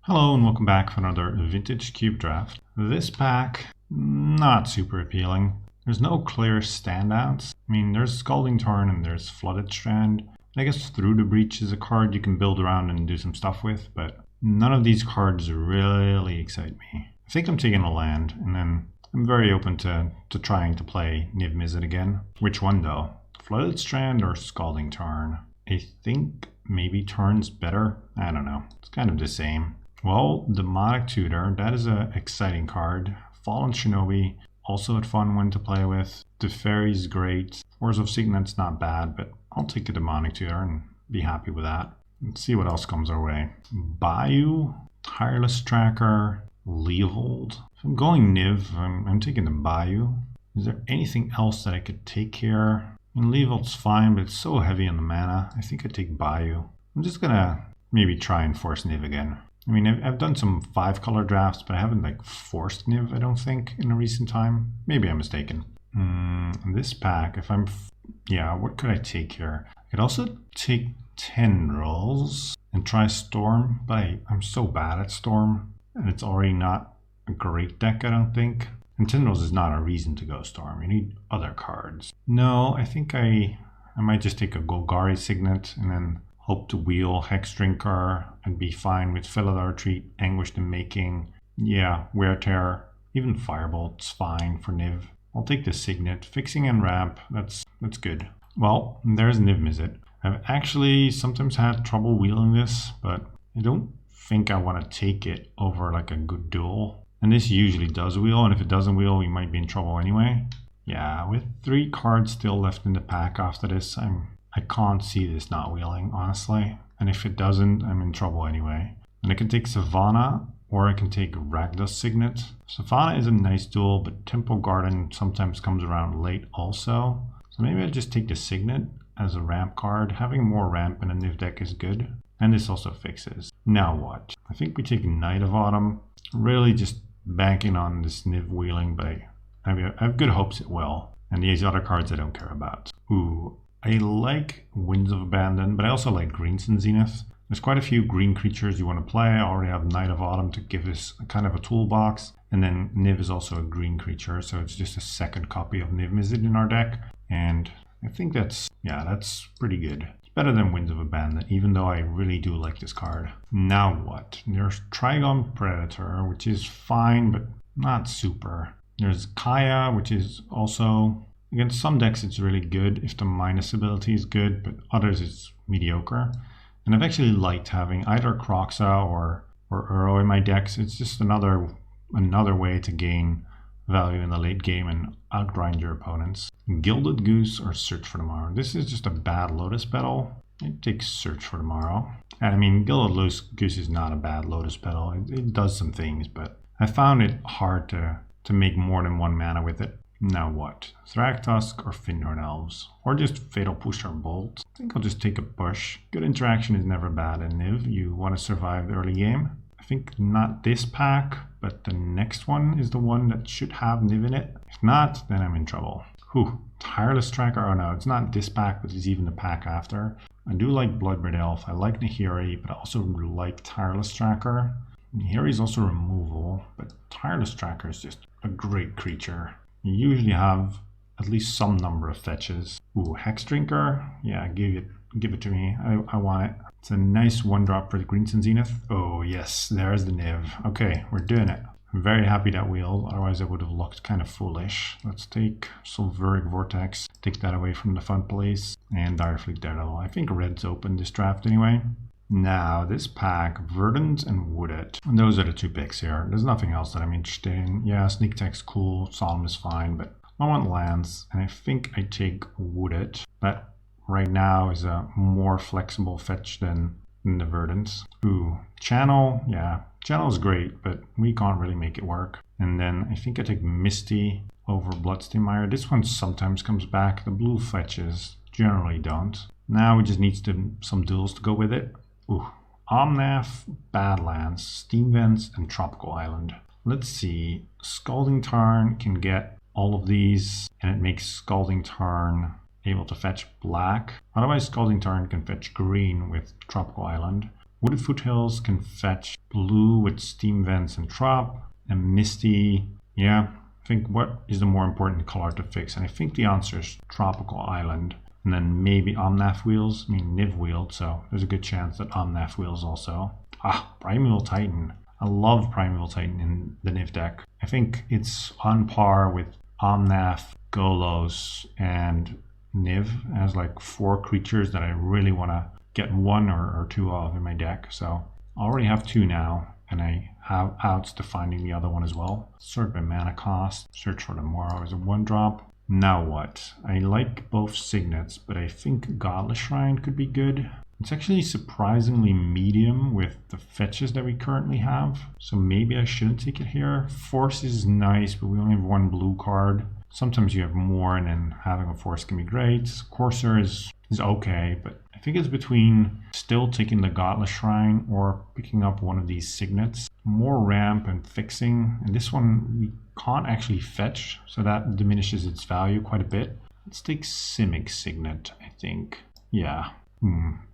Hello and welcome back for another vintage cube draft. This pack, not super appealing. There's no clear standouts. I mean, there's Scalding Tarn and there's Flooded Strand. I guess Through the Breach is a card you can build around and do some stuff with, but none of these cards really excite me. I think I'm taking a land, and then I'm very open to trying to play Niv Mizzet again. Which one though? Flooded Strand or Scalding Tarn? I think maybe Tarn's better. I don't know. It's kind of the same. Well, Demonic Tutor, that is an exciting card. Fallen Shinobi, also a fun one to play with. Teferi's great. Force of Signet's not bad, but I'll take a Demonic Tutor and be happy with that. Let's see what else comes our way. Bayou, Tireless Tracker, Leovold. If I'm going Niv, I'm taking the Bayou. Is there anything else that I could take here? I mean, Leovold's fine, but it's so heavy on the mana. I think I'd take Bayou. I'm just gonna maybe try and force Niv again. I mean, I've done some 5-color drafts, but I haven't forced Niv, I don't think, in a recent time. Maybe I'm mistaken. This pack, what could I take here? I could also take Tendrils and try Storm, but I'm so bad at Storm, and it's already not a great deck, I don't think. And Tendrils is not a reason to go Storm. You need other cards. No, I think I might just take a Golgari Signet and then hope to wheel Hex Drinker and be fine with Felidar Retreat, Anguish the Making, Wear Tear, even Firebolt's fine for Niv. I'll take the Signet. Fixing and Ramp, that's good. Well, there's Niv Mizzet. I've actually sometimes had trouble wheeling this, but I don't think I want to take it over like a good duel. And this usually does wheel, and if it doesn't wheel, we might be in trouble anyway. Yeah, with 3 cards still left in the pack after this, I can't see this not wheeling, honestly. And if it doesn't, I'm in trouble anyway. And I can take Savannah, or I can take Rakdos Signet. Savannah is a nice duel, but Temple Garden sometimes comes around late also. So maybe I'll just take the Signet as a ramp card. Having more ramp in a Niv deck is good. And this also fixes. Now what? I think we take Knight of Autumn. Really just banking on this Niv wheeling, but I have good hopes it will. And these other cards I don't care about. Ooh. I like Winds of Abandon, but I also like Greensun Zenith. There's quite a few green creatures you want to play. I already have Knight of Autumn to give us a kind of a toolbox. And then Niv is also a green creature, so it's just a second copy of Niv Mizzet in our deck. And I think that's pretty good. It's better than Winds of Abandon, even though I really do like this card. Now what? There's Trigon Predator, which is fine, but not super. There's Kaya, which is also... Against some decks it's really good if the minus ability is good, but others it's mediocre. And I've actually liked having either Kroxa or Uro in my decks. It's just another way to gain value in the late game and outgrind your opponents. Gilded Goose or Search for Tomorrow. This is just a bad Lotus Petal. It takes Search for Tomorrow. And I mean, Gilded Goose is not a bad Lotus Petal. It does some things, but I found it hard to make more than 1 mana with it. Now what? Thragtusk or Findorn Elves? Or just Fatal Push or Bolt? I think I'll just take a push. Good interaction is never bad in Niv. You want to survive the early game. I think not this pack, but the next one is the one that should have Niv in it. If not, then I'm in trouble. Tireless Tracker. Oh no, it's not this pack, but it's even the pack after. I do like Bloodbraid Elf. I like Nahiri, but I also like Tireless Tracker. Nahiri is also removal, but Tireless Tracker is just a great creature. You usually have at least some number of fetches. Ooh, Hex Drinker. Yeah, give it to me. I want it. It's a nice 1-drop for the Greensun Zenith. Oh yes, there's the Niv. Okay, we're doing it. I'm very happy that wheeled, otherwise I would have looked kind of foolish. Let's take Sulfuric Vortex, take that away from the fun place, and Direfleet Daredevil. I think red's open this draft anyway. Now, this pack, Verdant and Wooded. And those are the 2 picks here. There's nothing else that I'm interested in. Yeah, Sneak Attack's cool, Solemn is fine, but I want lands, and I think I take Wooded. That right now is a more flexible fetch than the Verdants. Ooh, Channel, yeah. Channel is great, but we can't really make it work. And then I think I take Misty over Bloodstained Mire. This one sometimes comes back. The blue fetches generally don't. Now we just need some duels to go with it. Ooh, Omnath, Badlands, Steam Vents, and Tropical Island. Let's see. Scalding Tarn can get all of these, and it makes Scalding Tarn able to fetch black. Otherwise, Scalding Tarn can fetch green with Tropical Island. Wooded Foothills can fetch blue with Steam Vents and Trop, and Misty, yeah, I think what is the more important color to fix? And I think the answer is Tropical Island. And then maybe Omnath Wheels, Niv wheeled, so there's a good chance that Omnath Wheels also. Primeval Titan. I love Primeval Titan in the Niv deck. I think it's on par with Omnath, Golos, and Niv as like 4 creatures that I really want to get 1 or 2 of in my deck. So I already have 2 now, and I have outs to finding the other one as well. Sort by mana cost. Search for Tomorrow is a 1-drop. Now what? I like both signets, but I think Godless Shrine could be good. It's actually surprisingly medium with the fetches that we currently have, so maybe I shouldn't take it here. Force is nice, but we only have 1 blue card. Sometimes you have more, and then having a Force can be great. Courser is okay, but I think it's between still taking the Godless Shrine or picking up one of these signets. More ramp and fixing, and this one we can't actually fetch, so that diminishes its value quite a bit. Let's take Simic Signet, I think. Yeah.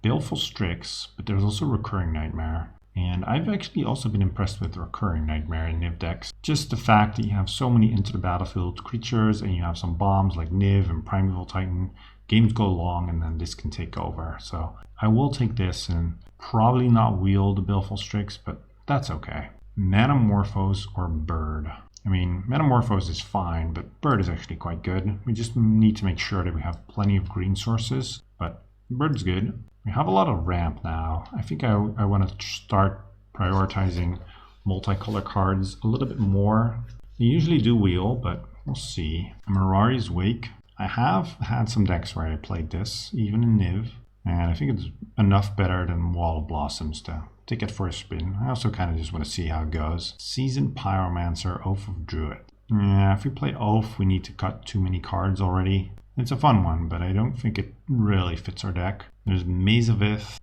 Baleful Strix, but there's also Recurring Nightmare. And I've actually also been impressed with Recurring Nightmare in Niv decks. Just the fact that you have so many into the battlefield creatures, and you have some bombs like Niv and Primeval Titan. Games go long, and then this can take over. So I will take this and probably not wield the Baleful Strix, but that's okay. Metamorphose or Bird. Metamorphose is fine, but Bird is actually quite good. We just need to make sure that we have plenty of green sources, but Bird's good. We have a lot of ramp now. I think I want to start prioritizing multicolor cards a little bit more. They usually do wheel, but we'll see. Mirari's Wake. I have had some decks where I played this, even in Niv, and I think it's enough better than Wall of Blossoms to take it for a spin. I also kind of just want to see how it goes. Seasoned Pyromancer, Oath of Druid. Yeah, if we play Oath, we need to cut too many cards already. It's a fun one, but I don't think it really fits our deck. There's Maze of Ith,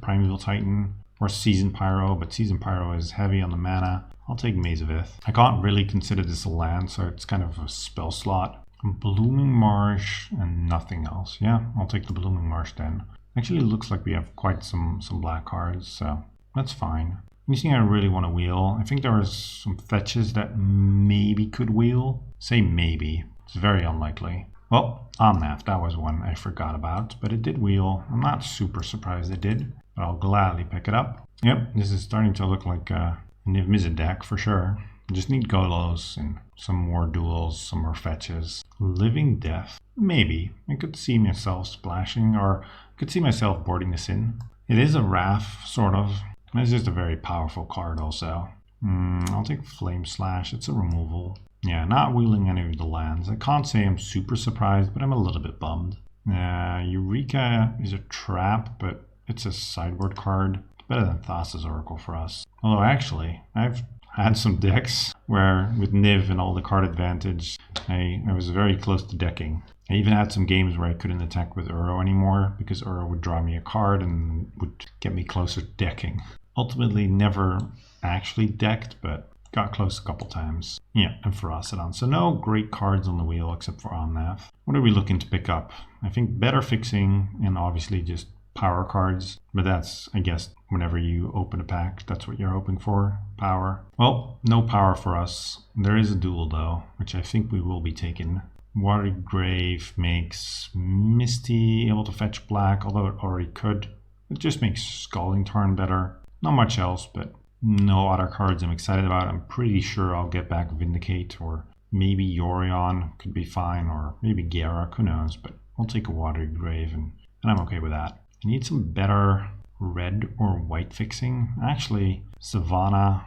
Primeval Titan, or Seasoned Pyro, but Seasoned Pyro is heavy on the mana. I'll take Maze of Ith. I can't really consider this a land, so it's kind of a spell slot. Blooming Marsh and nothing else. Yeah, I'll take the Blooming Marsh then. Actually, it looks like we have quite some black cards, so that's fine. Anything I really want to wheel? I think there are some fetches that maybe could wheel. Say maybe. It's very unlikely. Well, Omnath, that was one I forgot about, but it did wheel. I'm not super surprised it did, but I'll gladly pick it up. Yep, this is starting to look like a Niv Mizzet deck for sure. I just need Golos and some more duels, some more fetches. Living Death? Maybe. I could see myself splashing, or I could see myself boarding this in. It is a Wrath, sort of. It's just a very powerful card also. I'll take Flame Slash. It's a removal. Yeah, not wheeling any of the lands. I can't say I'm super surprised, but I'm a little bit bummed. Eureka is a trap, but it's a sideboard card. It's better than Thassa's Oracle for us. Although actually, I've had some decks where with Niv and all the card advantage, I was very close to decking. I even had some games where I couldn't attack with Uro anymore because Uro would draw me a card and would get me closer to decking. Ultimately never actually decked, but got close a couple times. Yeah, and Ferocidon. So no great cards on the wheel except for Omnath. What are we looking to pick up? I think better fixing and obviously just power cards. But that's, I guess, whenever you open a pack, that's what you're hoping for. Power. Well, no power for us. There is a duel though, which I think we will be taking. Watery Grave makes Misty able to fetch black, although it already could. It just makes Scalding Tarn better. Not much else, but no other cards I'm excited about. I'm pretty sure I'll get back Vindicate, or maybe Yorion could be fine, or maybe Garruk, who knows, but I'll take a Watery Grave and I'm okay with that. I need some better red or white fixing. Actually, Savannah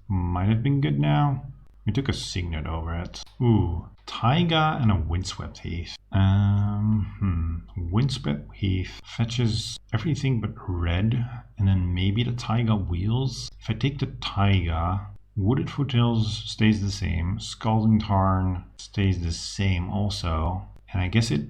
might have been good now. We took a Signet over it. Ooh, Taiga and a Windswept Heath. Windswept Heath fetches everything but red, and then maybe the Taiga wheels. If I take the Taiga, Wooded Foothills stays the same, Scalding Tarn stays the same also, and I guess it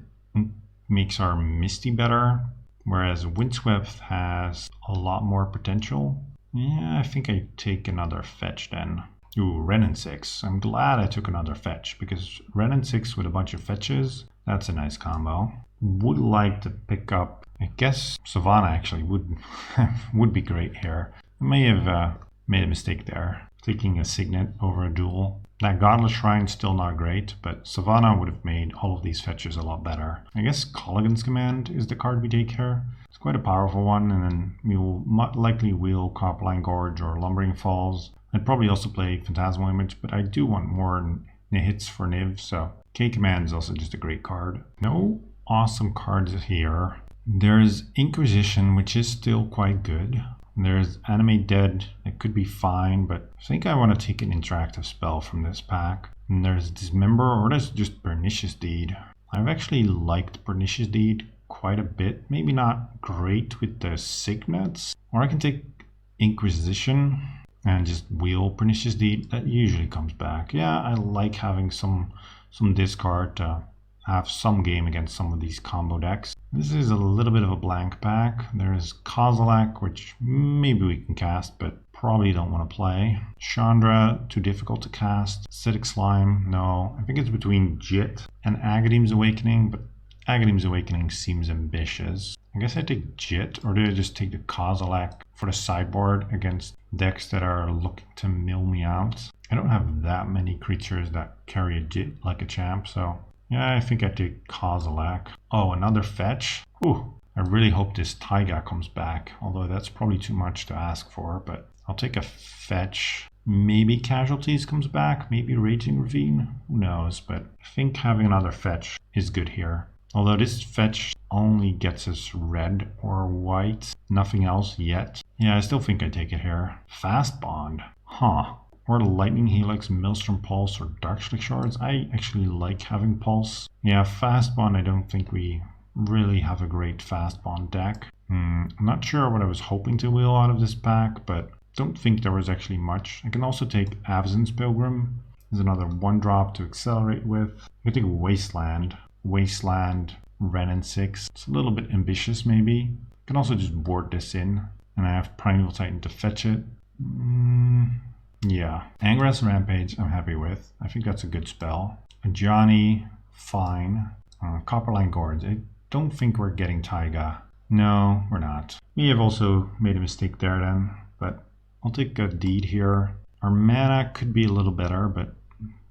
makes our Misty better, whereas Windswept has a lot more potential. Yeah, I think I take another fetch then. Ooh, Renin 6. I'm glad I took another fetch, because Renin 6 with a bunch of fetches, that's a nice combo. would like to pick up, I guess Savannah actually would be great here. I may have made a mistake there, taking a Signet over a duel. That Godless Shrine's still not great, but Savannah would have made all of these fetches a lot better. I guess Colligan's Command is the card we take here. It's quite a powerful one, and then we will likely wheel Copperline Gorge or Lumbering Falls. I'd probably also play Phantasmal Image, but I do want more hits for Niv, so K-Command is also just a great card. No awesome cards here. There's Inquisition, which is still quite good. There's Animate Dead, it could be fine, but I think I want to take an interactive spell from this pack. And there's Dismember, or there's just Pernicious Deed. I've actually liked Pernicious Deed quite a bit. Maybe not great with the Signets. Or I can take Inquisition and just wheel Pernicious Deed. That usually comes back. Yeah, I like having some discard to have some game against some of these combo decks. This is a little bit of a blank pack. There's Kozilek, which maybe we can cast, but probably don't want to play. Chandra, too difficult to cast. Acidic Slime, no. I think it's between Jit and Agadeem's Awakening, but Agadeem's Awakening seems ambitious. I guess I take Jit, or do I just take the Kozilek for the sideboard against decks that are looking to mill me out? I don't have that many creatures that carry a Jit like a champ, so yeah, I think I take Kozilek. Oh, another fetch? Ooh, I really hope this Taiga comes back, although that's probably too much to ask for, but I'll take a fetch. Maybe Casualties comes back, maybe Raging Ravine, who knows, but I think having another fetch is good here. Although this fetch only gets us red or white, nothing else yet. Yeah, I still think I take it here. Fast Bond, huh. Or the Lightning Helix, Maelstrom Pulse, or Darkslick Shards. I actually like having Pulse. Yeah, Fast Bond, I don't think we really have a great Fast Bond deck. I'm not sure what I was hoping to wheel out of this pack, but don't think there was actually much. I can also take Avzin's Pilgrim. There's another 1-drop to accelerate with. I can take Wasteland, Ren and 6. It's a little bit ambitious maybe. I can also just board this in, and I have Primeval Titan to fetch it. Yeah, Angra's Rampage I'm happy with. I think that's a good spell. Johnny, fine. Copperline Gorge, I don't think we're getting Taiga. No, we're not. We have also made a mistake there then, but I'll take a Deed here. Our mana could be a little better, but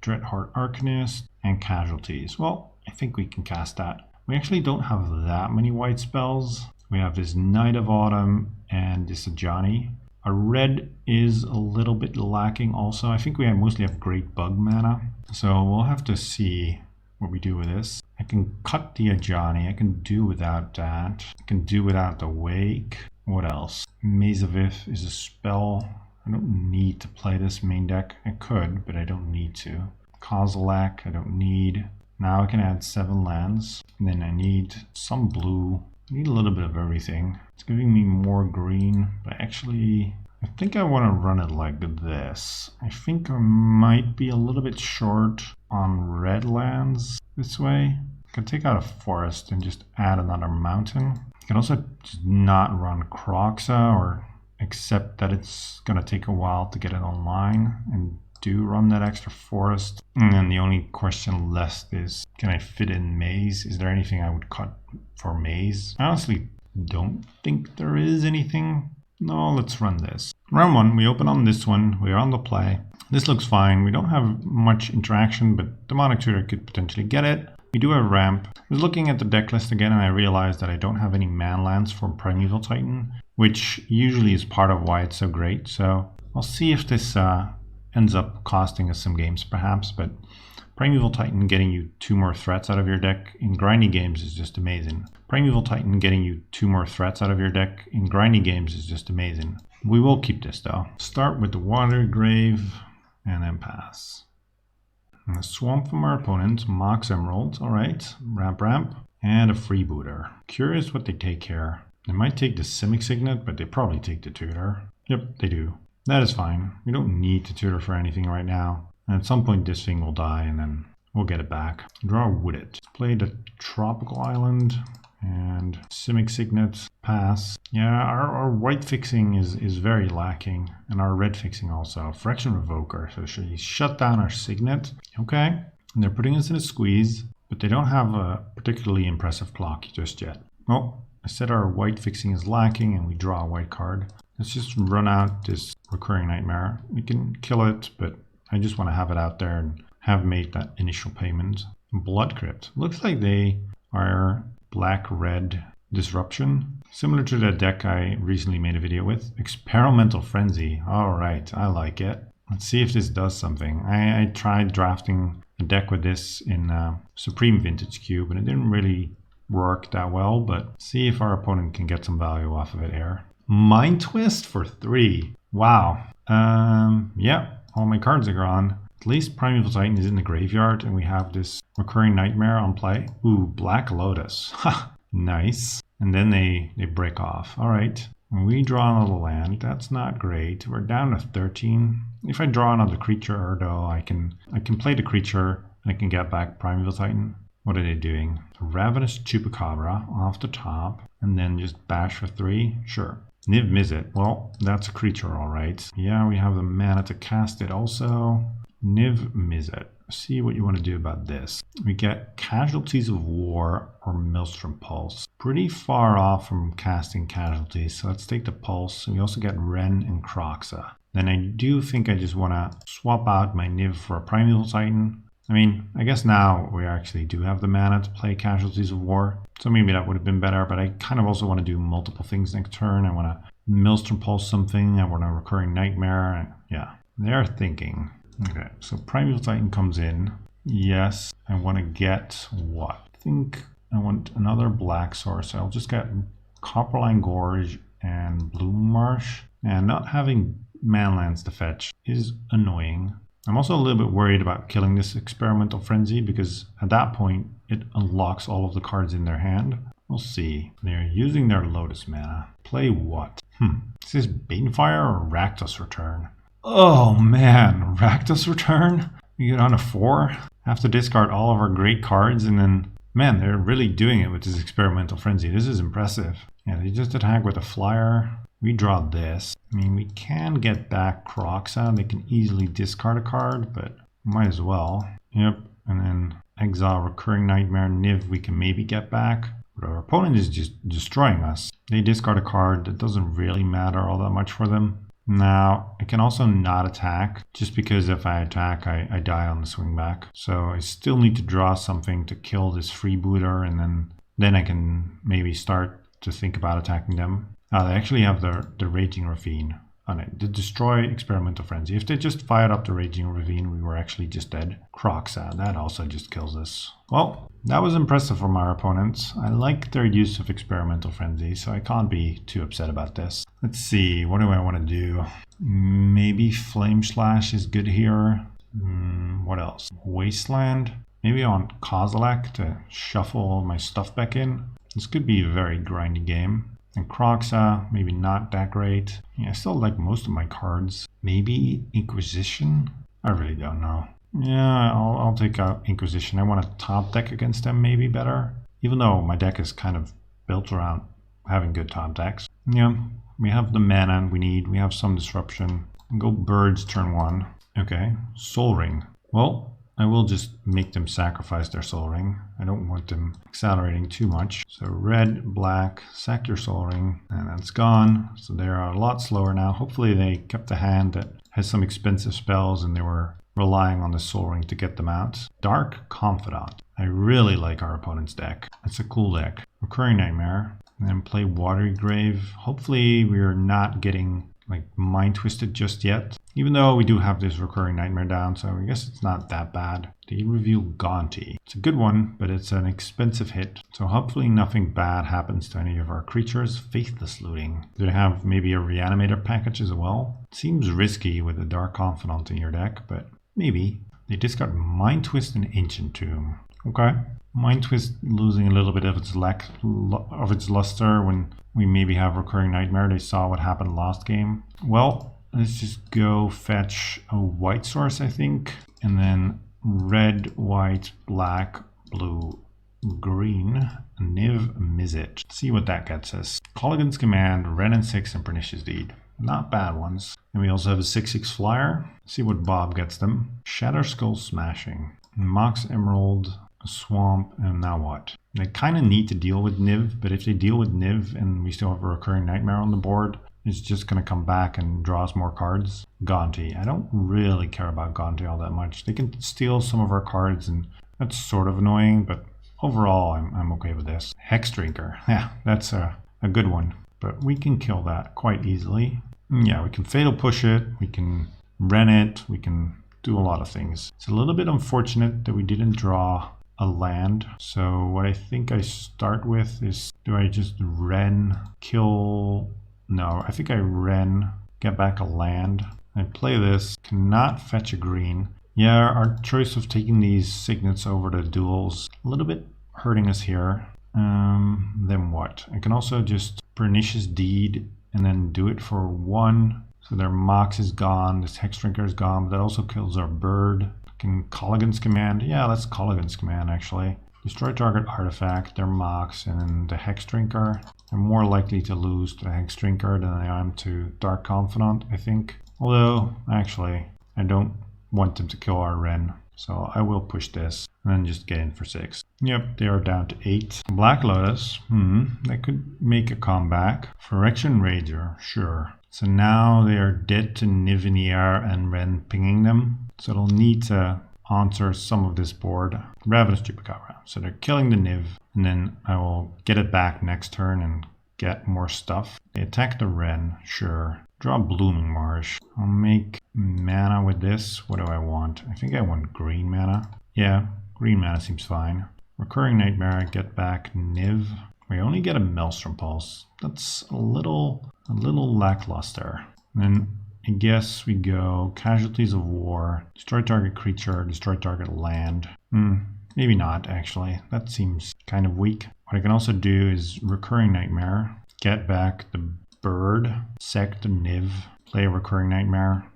Dreadheart Arcanist and Casualties. Well, I think we can cast that. We actually don't have that many white spells. We have this Knight of Autumn and this Johnny. Our red is a little bit lacking also. I think we mostly have Great Bug mana. So we'll have to see what we do with this. I can cut the Ajani. I can do without that. I can do without the Wake. What else? Maze of If is a spell. I don't need to play this main deck. I could, but I don't need to. Kozilek, I don't need. Now I can add 7 lands. And then I need some blue. I need a little bit of everything. It's giving me more green, but actually I think I want to run it like this. I think I might be a little bit short on red lands this way. I can take out a forest and just add another mountain. I can also just not run Kroxa, or accept that it's going to take a while to get it online, and do run that extra forest. And then the only question left is, can I fit in Maze? Is there anything I would cut for Maze? I honestly don't think there is anything. No, let's run this. Round 1, we open on this one. We're on the play. This looks fine. We don't have much interaction, but Demonic Tutor could potentially get it. We do have ramp. I was looking at the deck list again, and I realized that I don't have any man lands for Primeval Titan, which usually is part of why it's so great. So I'll see if this ends up costing us some games perhaps, but Primeval Titan getting you 2 more threats out of your deck in grindy games is just amazing. Primeval Titan getting you 2 more threats out of your deck in grindy games is just amazing. We will keep this though. Start with the Water Grave and then pass. And a Swamp from our opponent, Mox Emerald, alright, ramp, and a Freebooter. Curious what they take here. They might take the Simic Signet, but they probably take the Tutor. Yep, they do. That is fine. We don't need to tutor for anything right now. And at some point this thing will die and then we'll get it back. Draw with it. Play the Tropical Island and Simic Signet, pass. Yeah, our white fixing is very lacking, and our red fixing also. Fraction Revoker, so she shut down our Signet. Okay, and they're putting us in a squeeze. but they don't have a particularly impressive clock just yet. Oh, I said our white fixing is lacking and we draw a white card. Let's just run out this recurring nightmare. We can kill it, but I just want to have it out there and have made that initial payment. Blood Crypt. Looks like they are black-red disruption. Similar to the deck I recently made a video with. Experimental Frenzy. Alright, I like it. Let's see if this does something. I tried drafting a deck with this in Supreme Vintage Cube and it didn't really work that well, but see if our opponent can get some value off of it here. Mind Twist for 3. Wow. Yeah, all my cards are gone. At least Primeval Titan is in the graveyard and we have this recurring nightmare on play. Ooh, Black Lotus. Ha! Nice. And then they break off. Alright. We draw another land. That's not great. We're down to 13. If I draw another creature, though, I can play the creature and I can get back Primeval Titan. What are they doing? Ravenous Chupacabra off the top and then just bash for 3? Sure. Niv Mizzet. Well, that's a creature, alright. Yeah, we have the mana to cast it also. Niv Mizzet. See what you want to do about this. We get Casualties of War or Maelstrom Pulse. Pretty far off from casting Casualties, so let's take the Pulse. We also get Ren and Croxa. Then I do think I just want to swap out my Niv for a Primeval Titan. I mean, I guess now we actually do have the mana to play Casualties of War, so maybe that would have been better, but I kind of also want to do multiple things next turn. I want to Maelstrom Pulse something, I want a Recurring Nightmare. Yeah, they're thinking. Okay, so Primeval Titan comes in. Yes, I want to get what? I think I want another black source. I'll just get Copperline Gorge and Bloom Marsh. And not having manlands to fetch is annoying. I'm also a little bit worried about killing this Experimental Frenzy because at that point it unlocks all of the cards in their hand. We'll see. They're using their Lotus mana. Play what? Is this Banefire or Rakdos Return? Oh man, Rakdos Return? We get on a 4? Have to discard all of our great cards and then, man, they're really doing it with this Experimental Frenzy. This is impressive. Yeah, they just attack with a flyer. We draw this. I mean, we can get back Croxa. They can easily discard a card, but might as well. Yep, and then exile Recurring Nightmare. Niv we can maybe get back. But our opponent is just destroying us. They discard a card that doesn't really matter all that much for them. Now, I can also not attack, just because if I attack, I die on the swing back. So I still need to draw something to kill this freebooter, and then I can maybe start to think about attacking them. They actually have the Raging Ravine on it. To destroy Experimental Frenzy. If they just fired up the Raging Ravine, we were actually just dead. Croxa, that also just kills us. Well, that was impressive from our opponents. I like their use of Experimental Frenzy, so I can't be too upset about this. Let's see, what do I want to do? Maybe Flame Slash is good here. What else? Wasteland. Maybe I want Kozilek to shuffle all my stuff back in. This could be a very grindy game. And Croxa, maybe not that great. Yeah, I still like most of my cards. Maybe Inquisition? I really don't know. Yeah, I'll take out Inquisition. I want a top deck against them maybe better. Even though my deck is kind of built around having good top decks. Yeah, we have the mana we need. We have some disruption. Go Birds turn 1. Okay, Soul Ring. Well, I will just make them sacrifice their Soul Ring. I don't want them accelerating too much. So red, black, sack your Soul Ring, and that's gone. So they are a lot slower now. Hopefully they kept a hand that has some expensive spells and they were relying on the Soul Ring to get them out. Dark Confidant. I really like our opponent's deck. It's a cool deck. Recurring Nightmare. And then play Watery Grave. Hopefully we're not getting like mind twisted just yet. Even though we do have this Recurring Nightmare down, so I guess it's not that bad. They reveal Gaunty. It's a good one, but it's an expensive hit. So hopefully nothing bad happens to any of our creatures. Faithless Looting. Do they have maybe a Reanimator package as well? It seems risky with a Dark Confidant in your deck, but maybe. They discard Mind Twist and Ancient Tomb. Okay. Mind Twist losing a little bit of its luster when we maybe have Recurring Nightmare. They saw what happened last game. Well, let's just go fetch a white source, I think. And then red, white, black, blue, green, Niv Mizzet. See what that gets us. Colligan's Command, Ren and 6, and Pernicious Deed. Not bad ones. And we also have a 6/6 flyer. See what Bob gets them. Shatter Skull Smashing. Mox Emerald. a swamp, and now what? They kind of need to deal with Niv, but if they deal with Niv and we still have a recurring nightmare on the board, it's just going to come back and draw us more cards. Gonti. I don't really care about Gonti all that much. They can steal some of our cards, and that's sort of annoying, but overall, I'm okay with this. Hex Drinker. Yeah, that's a good one. But we can kill that quite easily. Yeah, we can Fatal Push it. We can Ren it. We can do a lot of things. It's a little bit unfortunate that we didn't draw a land. So what I think I start with is, do I just Ren, kill... No, I think I Ren, get back a land. I play this, cannot fetch a green. Yeah, our choice of taking these signets over to duels, a little bit hurting us here. Then what? I can also just Pernicious Deed and then do it for 1. So their Mox is gone, this Hex Drinker is gone, but that also kills our bird. Can Colligan's Command? Yeah, let's Colligan's Command actually. Destroy target artifact, their Mox, and then the Hex Drinker. I'm more likely to lose to the Hex Drinker than I am to Dark Confidant, I think. Although, actually, I don't want them to kill our Ren. So I will push this and then just get in for 6. Yep, they are down to 8. Black Lotus, they could make a comeback. Phyrexian Rager, sure. So now they are dead to Niv in the air and Ren pinging them. So they'll need to answer some of this board. Ravenous Chupacabra. So they're killing the Niv, and then I will get it back next turn and get more stuff. They attack the Ren, sure. Draw Blooming Marsh. I'll make mana with this. What do I want? I think I want green mana. Yeah, green mana seems fine. Recurring Nightmare, get back Niv. We only get a Maelstrom Pulse. That's a little lackluster. Then I guess we go Casualties of War, destroy target creature, destroy target land. Maybe not, actually. That seems kind of weak. What I can also do is Recurring Nightmare, get back the bird, sec the Niv, play a Recurring Nightmare,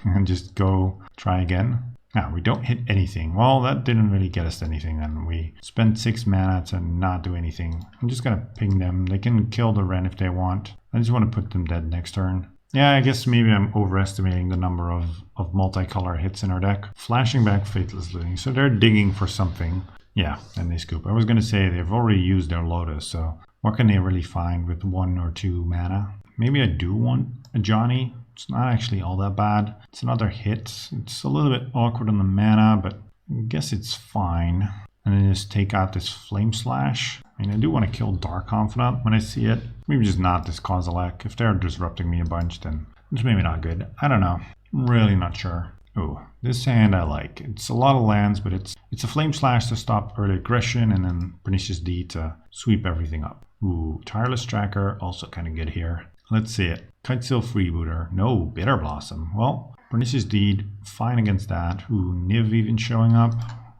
and just go try again. Now, we don't hit anything. Well, that didn't really get us anything then. We spent 6 mana to not do anything. I'm just gonna ping them. They can kill the Ren if they want. I just want to put them dead next turn. Yeah, I guess maybe I'm overestimating the number of multicolor hits in our deck. Flashing back Faithless Looting. So they're digging for something. Yeah, and they scoop. I was going to say they've already used their Lotus, so what can they really find with 1 or 2 mana? Maybe I do want a Johnny. It's not actually all that bad. It's another hit. It's a little bit awkward on the mana, but I guess it's fine. And then just take out this Flame Slash. I mean, I do want to kill Dark Confidant when I see it. Maybe just not this Kozilek. If they're disrupting me a bunch, then it's maybe not good. I don't know. I'm really not sure. Oh, this hand I like. It's a lot of lands, but it's a Flame Slash to stop early aggression, and then Pernicious Deed to sweep everything up. Ooh, Tireless Tracker, also kind of good here. Let's see it. Kitesail Freebooter. No, Bitter Blossom. Well, Pernicious Deed, fine against that. Ooh, Niv even showing up.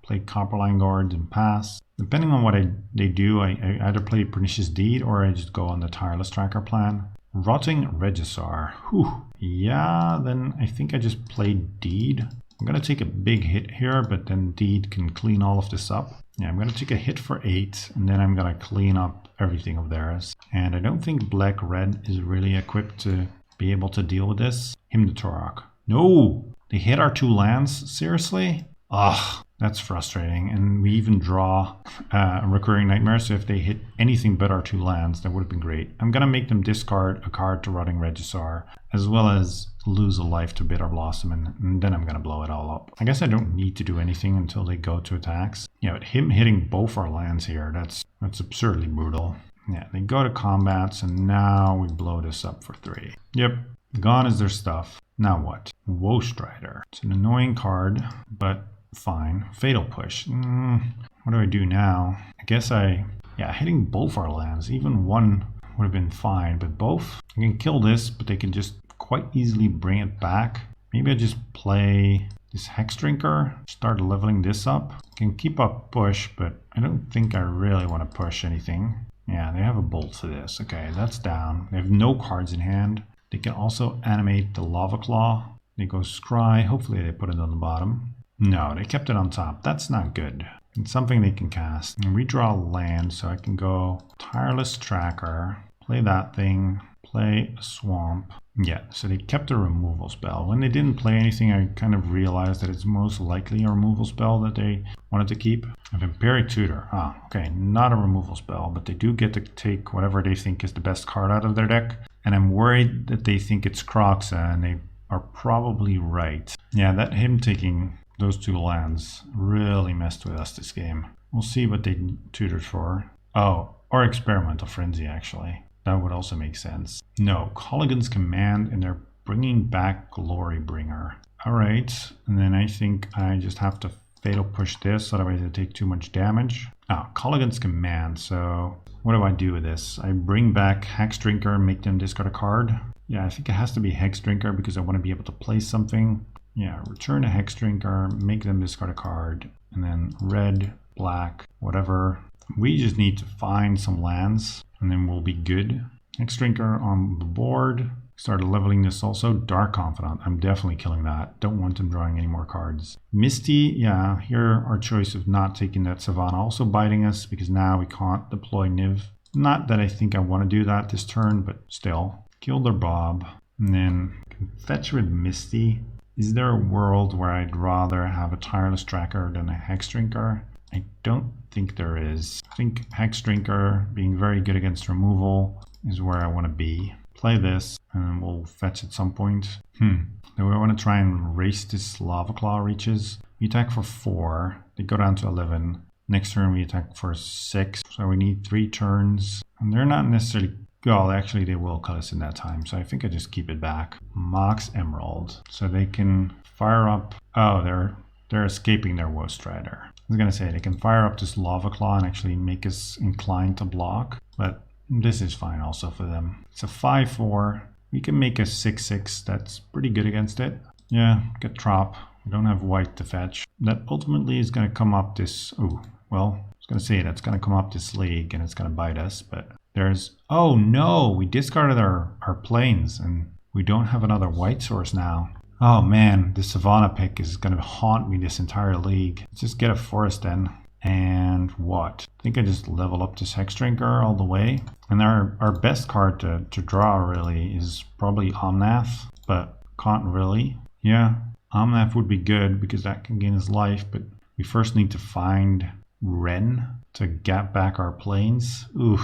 Play Copperline Guards and pass. Depending on what they do, I either play Pernicious Deed or I just go on the Tireless Tracker plan. Rotting Regisar. Whew. Yeah, then I think I just play Deed. I'm going to take a big hit here, but then Deed can clean all of this up. Yeah, I'm going to take a hit for 8, and then I'm going to clean up everything of theirs. And I don't think Black-Red is really equipped to be able to deal with this. Hymn to Torok. No! They hit our 2 lands? Seriously? Ugh. That's frustrating, and we even draw a Recurring Nightmare, so if they hit anything but our 2 lands, that would have been great. I'm going to make them discard a card to Rotting Regisar, as well as lose a life to Bitter Blossom, and then I'm going to blow it all up. I guess I don't need to do anything until they go to attacks. Yeah, but him hitting both our lands here, that's absurdly brutal. Yeah, they go to combats, and now we blow this up for 3. Yep, gone is their stuff. Now what? Woe Strider. It's an annoying card, but fine. Fatal Push. What do I do now? I guess hitting both our lands, even one would have been fine, but both, I can kill this, but they can just quite easily bring it back. Maybe I just play this Hex Drinker, start leveling this up. I can keep up push, but I don't think I really want to push anything. Yeah, they have a bolt to this. Okay, that's down. They have no cards in hand. They can also animate the Lava Claw. They go Scry. Hopefully they put it on the bottom. No, they kept it on top. That's not good. It's something they can cast. And redraw land, so I can go Tireless Tracker, play that thing, play a swamp. Yeah, so they kept a removal spell. When they didn't play anything, I kind of realized that it's most likely a removal spell that they wanted to keep. A Vampiric Tutor. Ah, okay, not a removal spell, but they do get to take whatever they think is the best card out of their deck. And I'm worried that they think it's Kroxa, and they are probably right. Yeah, that him taking those 2 lands really messed with us this game. We'll see what they tutored for. Oh, or Experimental Frenzy, actually. That would also make sense. No, Colligan's Command, and they're bringing back Glorybringer. Alright, and then I think I just have to Fatal Push this, otherwise I take too much damage. Ah, Colligan's Command, so what do I do with this? I bring back Hexdrinker, make them discard a card. Yeah, I think it has to be Hexdrinker because I want to be able to play something. Yeah, return a Hexdrinker, make them discard a card, and then red, black, whatever. We just need to find some lands, and then we'll be good. Hexdrinker on the board. Started leveling this also. Dark Confidant. I'm definitely killing that. Don't want them drawing any more cards. Misty, yeah, here our choice of not taking that Savannah also biting us because now we can't deploy Niv. Not that I think I want to do that this turn, but still. Kill their Bob. And then can fetch with Misty. Is there a world where I'd rather have a Tireless Tracker than a Hexdrinker? I don't think there is. I think Hexdrinker being very good against removal is where I want to be. Play this and we'll fetch at some point. Then we want to try and race this Lava Claw reaches. We attack for 4. They go down to 11. Next turn we attack for 6. So we need 3 turns. And they're not necessarily... Well, actually they will cut us in that time. So I think I just keep it back. Mox Emerald. So they can fire up... Oh, they're escaping their Woe Strider. I was going to say they can fire up this Lava Claw and actually make us inclined to block. But this is fine also for them. It's a 5-4. We can make a 6-6. That's pretty good against it. Yeah, get Trop. We don't have white to fetch. That ultimately is going to come up this... Oh, well, I was going to say that's going to come up this league and it's going to bite us. But there's... Oh no, we discarded our planes and we don't have another white source now. Oh man, this Savannah pick is going to haunt me this entire league. Let's just get a forest then. And what? I think I just level up this Hexdrinker all the way. And our best card to draw really is probably Omnath, but can't really. Yeah, Omnath would be good because that can gain his life, but we first need to find Ren to get back our planes. Ooh,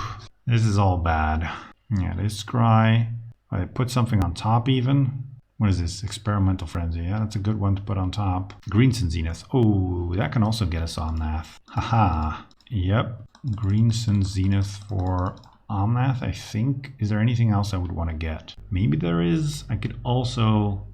this is all bad. Yeah, they scry. I put something on top even. What is this? Experimental Frenzy. Yeah, that's a good one to put on top. Greensun Zenith. Oh, that can also get us Omnath. Haha. Yep. Greensun Zenith for Omnath, I think. Is there anything else I would want to get? Maybe there is. I could also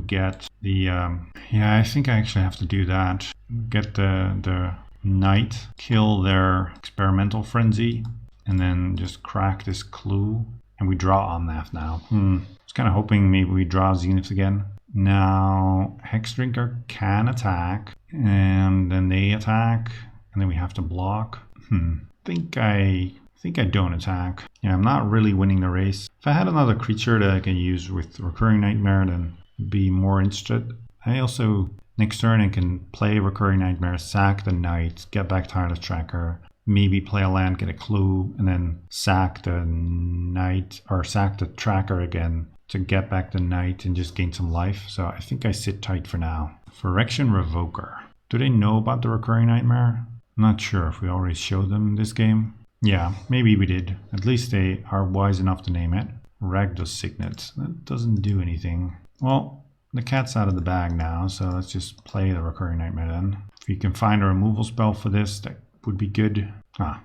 get the... yeah, I think I actually have to do that. Get the Knight, kill their Experimental Frenzy, and then just crack this clue. And we draw Omnath now. I was kind of hoping maybe we draw Zenith again. Now, Hexdrinker can attack, and then they attack, and then we have to block. I think I don't attack. Yeah, I'm not really winning the race. If I had another creature that I can use with Recurring Nightmare, then I'd be more interested. I also, next turn, I can play Recurring Nightmare, sack the Knight, get back Tireless Tracker, maybe play a land, get a clue, and then sack the Knight, or sack the Tracker again to get back the Knight and just gain some life. So I think I sit tight for now. Phyrexian Revoker. Do they know about the Recurring Nightmare? I'm not sure if we already showed them in this game. Yeah, maybe we did. At least they are wise enough to name it. Ragdos Signet. That doesn't do anything. Well, the cat's out of the bag now, so let's just play the Recurring Nightmare then. If you can find a removal spell for this, that would be good.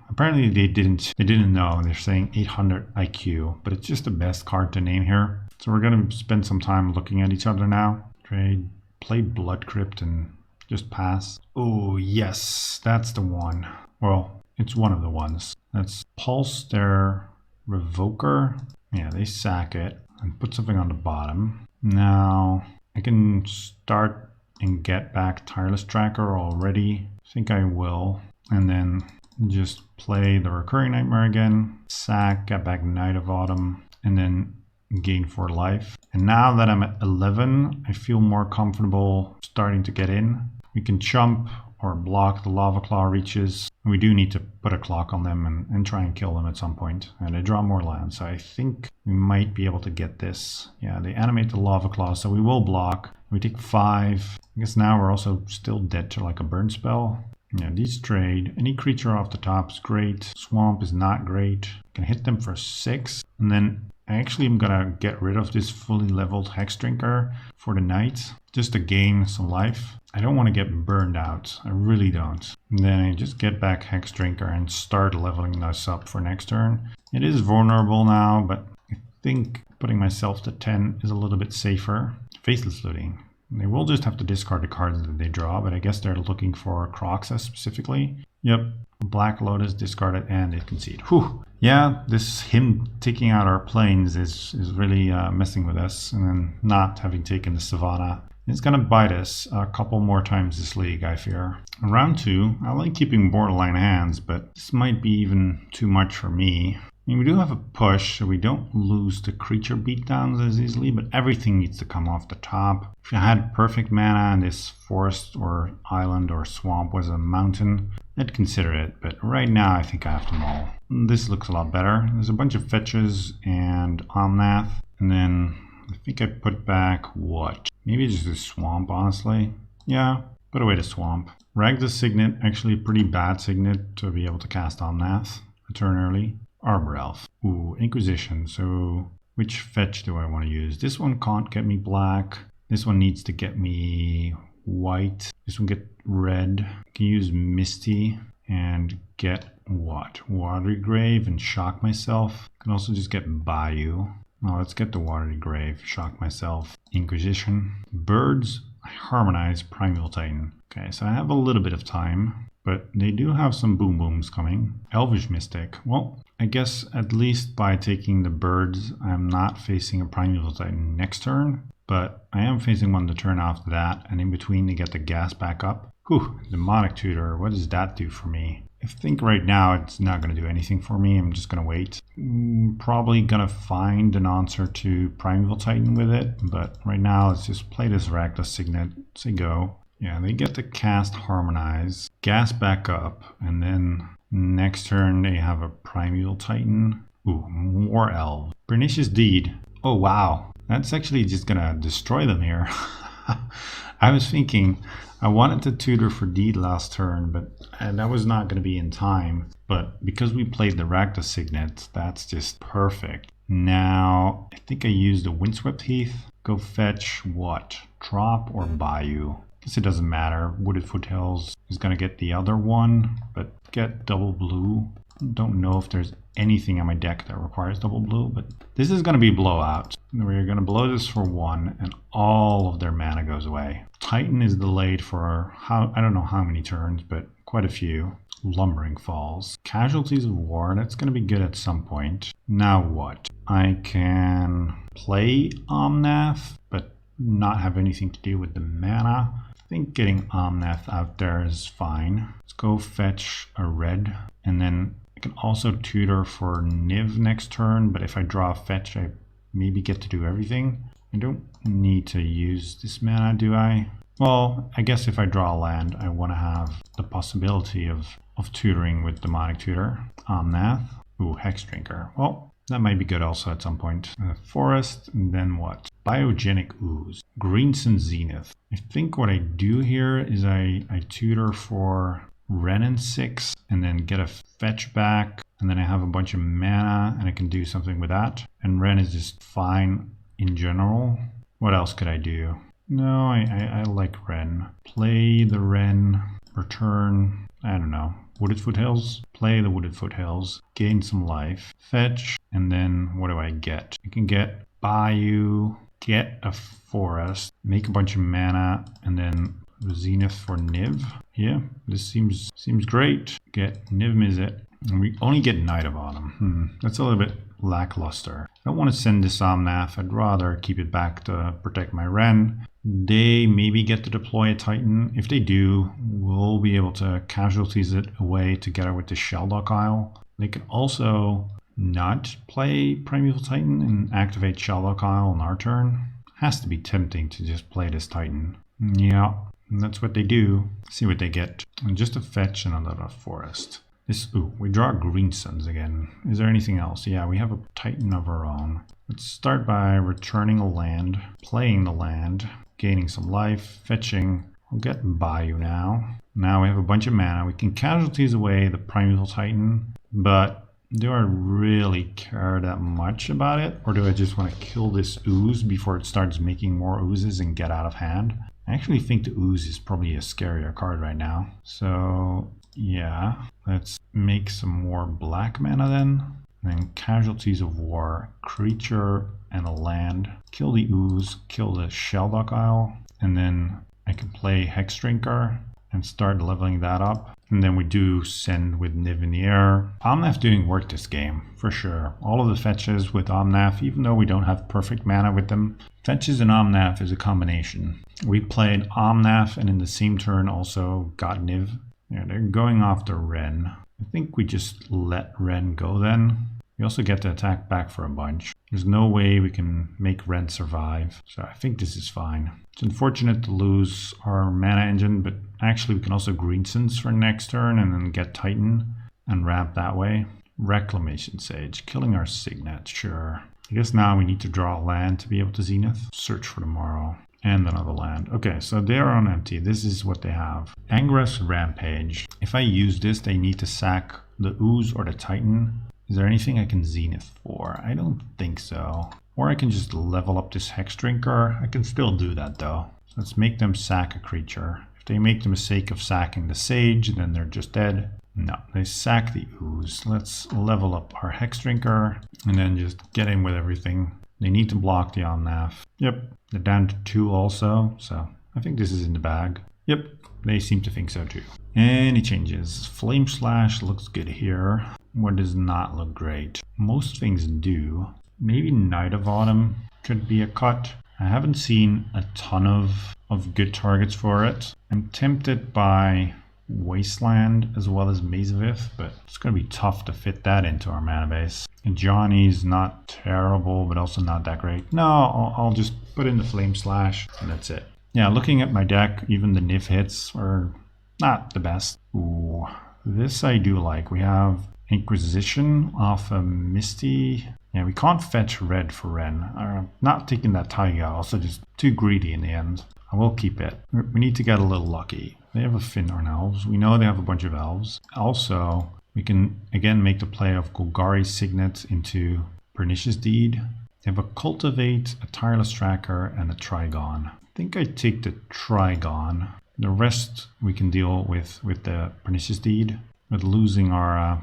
Apparently they didn't know. They're saying 800 IQ, but it's just the best card to name here. So we're going to spend some time looking at each other now. Trade, play Blood Crypt and just pass. Oh yes, that's the one. Well, it's one of the ones. Let's pulse their Revoker. Yeah, they sack it and put something on the bottom. Now I can start and get back Tireless Tracker already. I think I will. And then just play the Recurring Nightmare again, sack, get back Night of Autumn, and then gain 4 life. And now that I'm at 11, I feel more comfortable starting to get in. We can chump or block the lava claw reaches. We do need to put a clock on them and try and kill them at some point. And they draw more land, so I think we might be able to get this. Yeah, they animate the lava claw, so we will block. We take 5. I guess now we're also still dead to like a burn spell. Yeah, these trade. Any creature off the top is great. Swamp is not great. Can hit them for 6. And then actually I'm gonna get rid of this fully leveled Hex Drinker for the night, just to gain some life. I don't want to get burned out. I really don't. And then I just get back Hex Drinker and start leveling this up for next turn. It is vulnerable now, but I think putting myself to 10 is a little bit safer. Faceless Looting. They will just have to discard the cards that they draw, but I guess they're looking for Croxus specifically. Yep, Black Lotus discarded and they concede. Whew. Yeah, this him taking out our planes is really messing with us, and then not having taken the Savannah. It's gonna bite us a couple more times this league, I fear. In round 2, I like keeping borderline hands, but this might be even too much for me. I mean, we do have a push, so we don't lose the creature beatdowns as easily, but everything needs to come off the top. If I had perfect mana and this forest or island or swamp was a mountain, I'd consider it, but right now I think I have them all. This looks a lot better. There's a bunch of fetches and Omnath, and then I think I put back what? Maybe just a swamp, honestly. Yeah, put away the swamp. Ragda's Signet, actually a pretty bad signet to be able to cast Omnath a turn early. Arbor Elf. Ooh, Inquisition. So which fetch do I want to use? This one can't get me black. This one needs to get me white. This one get red. I can use Misty and get what? Watery Grave and shock myself. I can also just get Bayou. Now let's get the Watery Grave, shock myself. Inquisition. Birds, Harmonize, Primeval Titan. Okay, so I have a little bit of time, but they do have some boom booms coming. Elvish Mystic. Well, I guess at least by taking the birds, I'm not facing a Primeval Titan next turn, but I am facing one the turn after that, and in between to get the gas back up. Whew, Demonic Tutor, what does that do for me? I think right now it's not going to do anything for me. I'm just going to wait. Probably going to find an answer to Primeval Titan with it, but right now let's just play this Ragda's Signet, say go. Yeah, they get to cast Harmonize, gas back up, and then next turn they have a Primeval Titan. Ooh, more Elves. Pernicious Deed. Oh wow, that's actually just gonna destroy them here. I was thinking I wanted to tutor for Deed last turn, but that was not going to be in time. But because we played the Ragda's Signet, that's just perfect. Now, I think I used the Windswept Heath. Go fetch what? Trop or Bayou? Guess it doesn't matter. Wooded Foothills is going to get the other one, but get double blue. Don't know if there's anything on my deck that requires double blue, but this is going to be blowout. We're going to blow this for 1 and all of their mana goes away. Titan is delayed for I don't know how many turns, but quite a few. Lumbering Falls. Casualties of War, that's going to be good at some point. Now what? I can play Omnath, but not have anything to do with the mana. I think getting Omnath out there is fine. Let's go fetch a red, and then I can also tutor for Niv next turn, but if I draw a fetch, I maybe get to do everything. I don't need to use this mana, do I? Well, I guess if I draw a land, I want to have the possibility of tutoring with Demonic Tutor. Omnath. Ooh, Hex Drinker. Well, that might be good also at some point. Forest, and then what? Biogenic Ooze. Greensun Zenith. I think what I do here is I tutor for Ren and 6, and then get a fetch back, and then I have a bunch of mana, and I can do something with that. And Ren is just fine in general. What else could I do? No, I like Ren. Play the Ren, return, I don't know, Wooded Foothills. Play the Wooded Foothills, gain some life, fetch, and then what do I get? I can get Bayou, get a forest, make a bunch of mana, and then Zenith for Niv. Yeah, this seems great. Get Niv Mizzet, and we only get Knight of Autumn. That's a little bit lackluster. I don't want to send this Omnath. I'd rather keep it back to protect my Ren. They maybe get to deploy a Titan. If they do, we'll be able to casualties it away together with the Shelldock Isle. They can also not play Primeval Titan and activate Shelldock Isle on our turn. Has to be tempting to just play this Titan. Yeah, And that's what they do. See what they get. And just a fetch and another forest. We draw green suns again. Is there anything else? Yeah, we have a Titan of our own. Let's start by returning a land, playing the land, gaining some life, fetching. We'll get Bayou now. Now we have a bunch of mana. We can casualties away the Primeval Titan, but do I really care that much about it? Or do I just want to kill this ooze before it starts making more oozes and get out of hand? I actually think the ooze is probably a scarier card right now. So yeah, let's make some more black mana then. And then casualties of war, creature and a land. Kill the ooze, kill the Shelldock Isle, and then I can play Hex Drinker and start leveling that up. And then we do send with Niv in the air. Omnath doing work this game, for sure. All of the fetches with Omnath, even though we don't have perfect mana with them, fetches and Omnath is a combination. We played Omnath and in the same turn also got Niv. Yeah, they're going after Ren. I think we just let Ren go then. We also get to attack back for a bunch. There's no way we can make Ren survive, so I think this is fine. It's unfortunate to lose our mana engine, but actually we can also green sense for next turn and then get Titan and ramp that way. Reclamation Sage, killing our Signet, sure. I guess now we need to draw a land to be able to Zenith. Search for tomorrow. And another land. Okay, so they are on empty. This is what they have. Angra's Rampage. If I use this, they need to sack the Ooze or the Titan. Is there anything I can Zenith for? I don't think so. Or I can just level up this Hex Drinker. I can still do that though. So let's make them sack a creature. If they make the mistake of sacking the Sage, then they're just dead. No, they sack the Ooze. Let's level up our Hex Drinker and then just get in with everything. They need to block the Omnath. Yep, they're down to 2 also, so I think this is in the bag. Yep, they seem to think so too. Any changes? Flame Slash looks good here. What does not look great? Most things do. Maybe Night of Autumn could be a cut. I haven't seen a ton of good targets for it. I'm tempted by Wasteland as well as Maze of Ith, but it's going to be tough to fit that into our mana base. And Johnny's not terrible, but also not that great. No, I'll just put in the Flame Slash, and that's it. Yeah, looking at my deck, even the Niv hits are not the best. Ooh, this I do like. We have Inquisition off a Misty. Yeah, we can't fetch red for Ren. I'm not taking that Taiga, also just too greedy in the end. I will keep it. We need to get a little lucky. They have a Finnorn Elves. We know they have a bunch of elves. Also, we can again make the play of Golgari Signet into Pernicious Deed. They have a Cultivate, a Tireless Tracker, and a Trigon. I think I take the Trigon. The rest we can deal with the Pernicious Deed. But losing our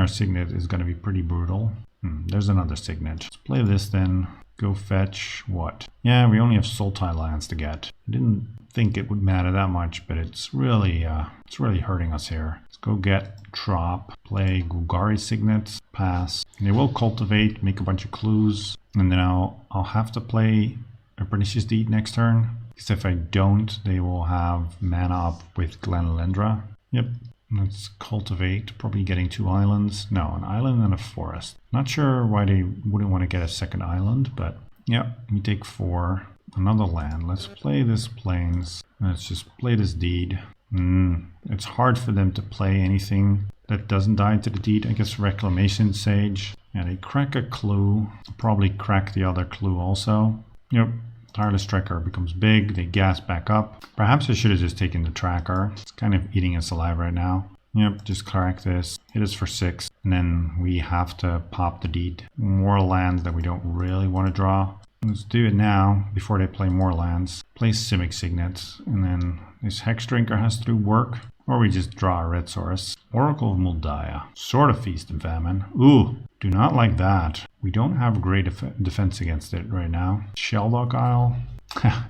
Signet is going to be pretty brutal. There's another Signet. Let's play this then. Go fetch what? Yeah, we only have Sultai lands to get. I didn't think it would matter that much, but it's really hurting us here. Let's go get Trop, play Golgari Signets, pass. They will cultivate, make a bunch of clues, and then I'll have to play a Pernicious Deed next turn. Because if I don't, they will have mana up with Glenalendra. Yep. Let's cultivate, probably getting 2 islands. No, an island and a forest. Not sure why they wouldn't want to get a second island, but yeah, we take 4. Another land. Let's play this Plains. Let's just play this Deed. It's hard for them to play anything that doesn't die to the Deed. I guess Reclamation Sage. Yeah, they crack a clue. Probably crack the other clue also. Yep. Tireless Tracker becomes big, they gas back up. Perhaps I should have just taken the Tracker. It's kind of eating us alive right now. Yep, just crack this, hit us for 6, and then we have to pop the Deed. More lands that we don't really want to draw. Let's do it now, before they play more lands. Play Simic Signets, and then this Hex Drinker has to work. Or we just draw a Red Source. Oracle of Muldiah. Sword of Feast and Famine. Ooh, do not like that. We don't have great defense against it right now. Shelldock Isle.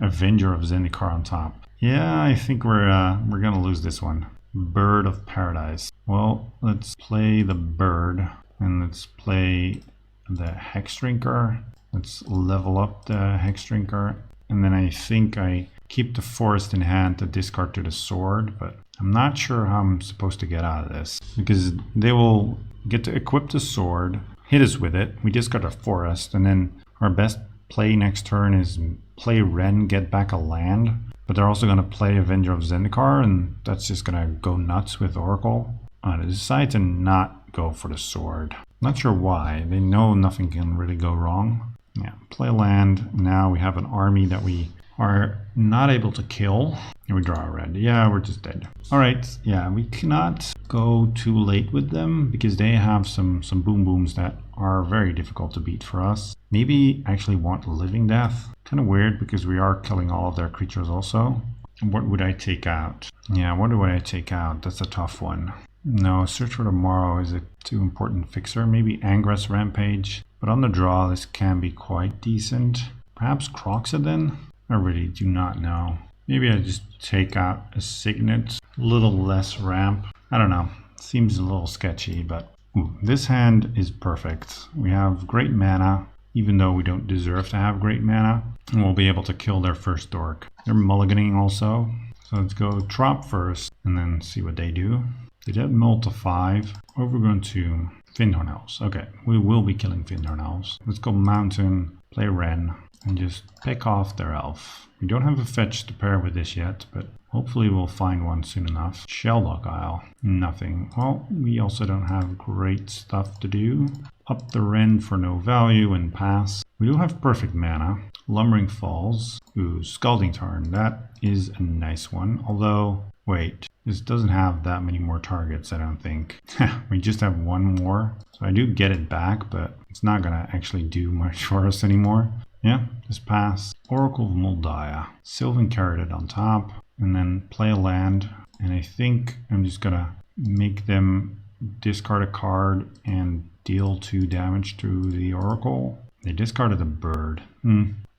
Avenger of Zendikar on top. Yeah, I think we're gonna lose this one. Bird of Paradise. Well, let's play the bird. And let's play the Hex Drinker. Let's level up the Hex Drinker. And then I think I keep the forest in hand to discard to the sword, but I'm not sure how I'm supposed to get out of this. Because they will get to equip the sword, hit us with it, we discard our forest, and then our best play next turn is play Ren, get back a land. But they're also going to play Avenger of Zendikar, and that's just going to go nuts with Oracle. They decide to not go for the sword. Not sure why. They know nothing can really go wrong. Yeah, play land. Now we have an army that we are not able to kill. And we draw a red. Yeah, we're just dead. All right. Yeah, we cannot go too late with them because they have some boom booms that are very difficult to beat for us. Maybe actually want living death. Kind of weird because we are killing all of their creatures also. What would I take out? Yeah, what would I take out? That's a tough one. No, Search for Tomorrow is a too important fixer. Maybe Angress Rampage. But on the draw, this can be quite decent. Perhaps Croxodon? I really do not know. Maybe I just take out a Signet. A little less ramp. I don't know. Seems a little sketchy, but this hand is perfect. We have great mana, even though we don't deserve to have great mana. And we'll be able to kill their first dork. They're mulliganing also. So let's go Trop first and then see what they do. They did mull to 5. Or we're going to Fyndhorn Elves. Okay, we will be killing Fyndhorn Elves. Let's go Mountain, play Ren, and just pick off their elf. We don't have a fetch to pair with this yet, but hopefully we'll find one soon enough. Shelldock Isle, nothing. Well, we also don't have great stuff to do. Up the Ren for no value and pass. We do have perfect mana. Lumbering Falls. Ooh, Scalding Tarn. That is a nice one. Although, wait, this doesn't have that many more targets, I don't think. We just have one more. So I do get it back, but it's not going to actually do much for us anymore. Yeah, just pass. Oracle of Moldiah. Sylvan Carroted on top. And then play a land. And I think I'm just going to make them discard a card and deal 2 damage to the Oracle. They discarded a bird.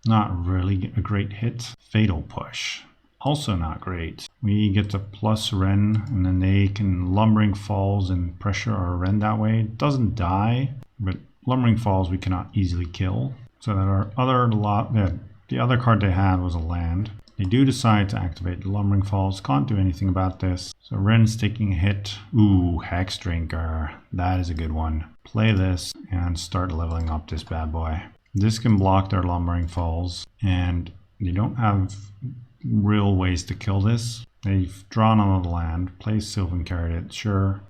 Not really a great hit. Fatal Push. Also not great. We get to plus Ren, and then they can Lumbering Falls and pressure our Ren that way. It doesn't die, but Lumbering Falls we cannot easily kill. So that our the other card they had was a land. They do decide to activate the Lumbering Falls. Can't do anything about this. So Ren's taking a hit. Ooh, Hex Drinker. That is a good one. Play this and start leveling up this bad boy. This can block their Lumbering Falls, and they don't have real ways to kill this. They've drawn another land. Play Sylvan Carroted, sure.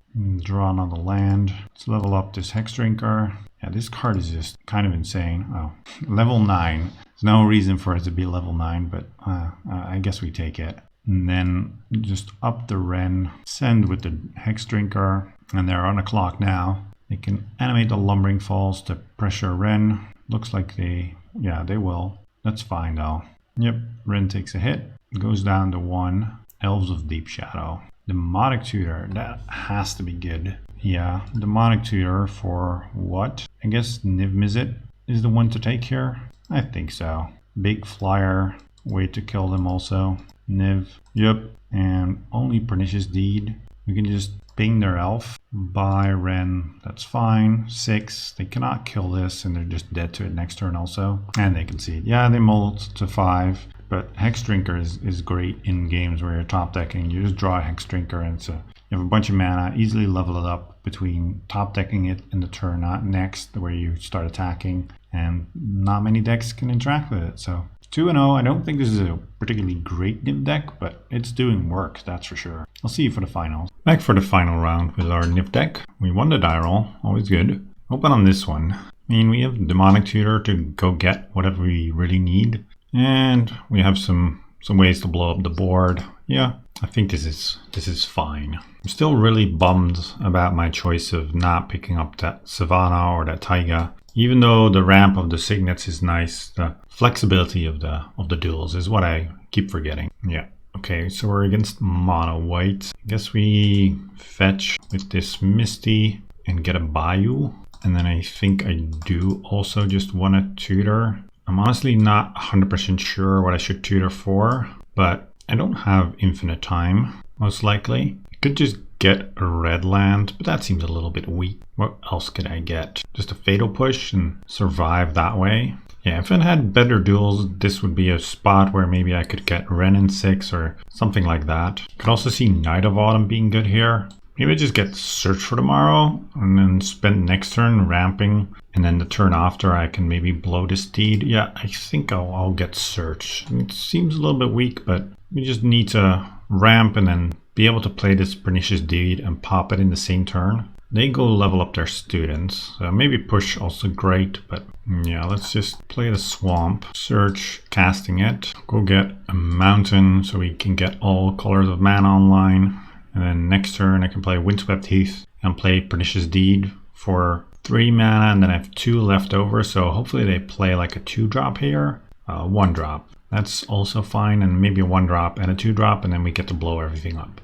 Draw another land. Let's level up this Hex Drinker. Yeah, this card is just kind of insane. Oh, level 9. There's no reason for it to be level 9, but I guess we take it. And then just up the Ren. Send with the Hex Drinker. And they're on a clock now. They can animate the Lumbering Falls to pressure Ren. Looks like they will. That's fine though. Yep, Ren takes a hit. Goes down to 1. Elves of Deep Shadow. Demonic Tutor, that has to be good. Yeah, Demonic Tutor for what? I guess Niv Mizzet is the one to take here? I think so. Big flyer, way to kill them also. Niv, yep, and only Pernicious Deed. We can just ping their elf. Buy Ren, that's fine. 6, they cannot kill this and they're just dead to it next turn also. And they concede. Yeah, they mulled to 5. But Hex Drinker is great in games where you're top decking. You just draw a Hex Drinker and you have a bunch of mana, easily level it up between top decking it in the turn next where you start attacking. And not many decks can interact with it. So 2-0, I don't think this is a particularly great Niv deck, but it's doing work, that's for sure. I'll see you for the finals. Back for the final round with our Niv deck. We won the die roll, always good. Open on this one. I mean, we have Demonic Tutor to go get whatever we really need. And we have some ways to blow up the board. Yeah, I think this is fine. I'm still really bummed about my choice of not picking up that Savannah or that Taiga. Even though the ramp of the Signets is nice, the flexibility of the duels is what I keep forgetting. Yeah. Okay, so we're against mono white. I guess we fetch with this Misty and get a Bayou. And then I think I do also just want to tutor. I'm honestly not 100% sure what I should tutor for, but I don't have infinite time, most likely. I could just get a red land, but that seems a little bit weak. What else could I get? Just a Fatal Push and survive that way? Yeah, if it had better duels, this would be a spot where maybe I could get Ren in 6 or something like that. Could also see Night of Autumn being good here. Maybe I just get Search for Tomorrow and then spend next turn ramping, and then the turn after I can maybe blow this deed. Yeah, I think I'll get Search. It seems a little bit weak, but we just need to ramp and then be able to play this Pernicious Deed and pop it in the same turn. They go level up their students. So maybe push also great, but yeah, let's just play the Swamp. Search, casting it. Go get a Mountain so we can get all colors of mana online. And then next turn I can play Windswept Heath and play Pernicious Deed for 3 mana, and then I have 2 left over. So hopefully they play like a 2-drop here. 1-drop. That's also fine, and maybe a 1-drop and a 2-drop, and then we get to blow everything up.